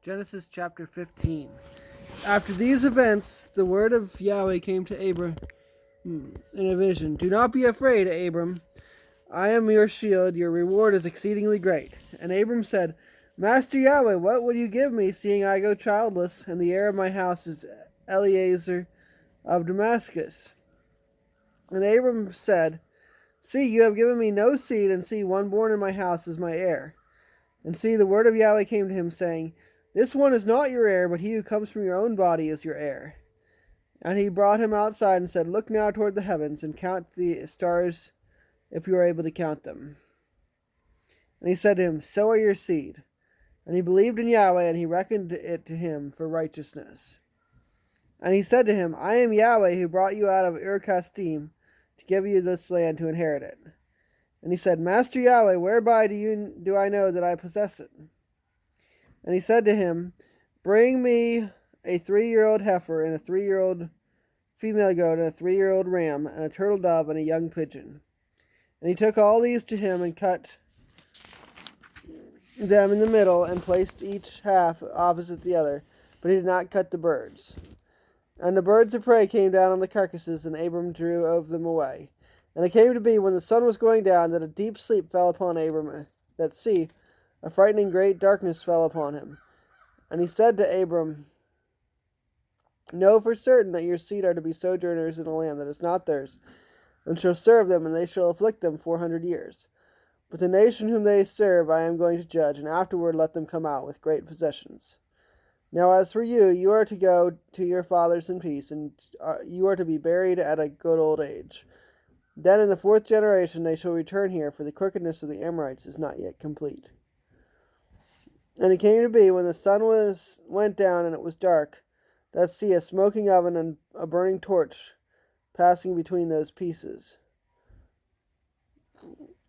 Genesis chapter 15. After these events, the word of Yahweh came to Abram in a vision. Do not be afraid, Abram. I am your shield. Your reward is exceedingly great. And Abram said, Master Yahweh, what would you give me, seeing I go childless, and the heir of my house is Eliezer of Damascus? And Abram said, See, you have given me no seed, and see, one born in my house is my heir. And see, the word of Yahweh came to him, saying, This one is not your heir, but he who comes from your own body is your heir. And he brought him outside and said, Look now toward the heavens, and count the stars, if you are able to count them. And he said to him, So are your seed. And he believed in Yahweh, and he reckoned it to him for righteousness. And he said to him, I am Yahweh, who brought you out of Ur-Kasdim, to give you this land to inherit it. And he said, Master Yahweh, whereby do I know that I possess it? And he said to him, Bring me a 3-year-old heifer, and a 3-year-old female goat, and a 3-year-old ram, and a turtle dove, and a young pigeon. And he took all these to him, and cut them in the middle, and placed each half opposite the other, but he did not cut the birds. And the birds of prey came down on the carcasses, and Abram drove them away. And it came to be, when the sun was going down, that a deep sleep fell upon Abram, that see, a frightening great darkness fell upon him. And he said to Abram, Know for certain that your seed are to be sojourners in a land that is not theirs, and shall serve them, and they shall afflict them 400 years. But the nation whom they serve I am going to judge, and afterward let them come out with great possessions. Now as for you, you are to go to your fathers in peace, and you are to be buried at a good old age. Then in the 4th generation they shall return here, for the crookedness of the Amorites is not yet complete. And it came to be, when the sun went down and it was dark, that see, a smoking oven and a burning torch passing between those pieces.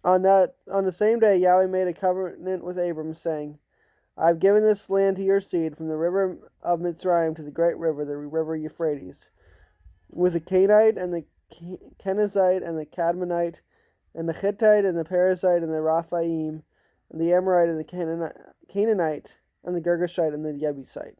On the same day Yahweh made a covenant with Abram, saying, I have given this land to your seed, from the river of Mitzrayim to the great river, the river Euphrates, with the Canaanite and the Kenizzite and the Cadmonite and the Hittite and the Perizzite and the Raphaim and the Amorite and the Canaanite and the Girgashite and the Jebusite.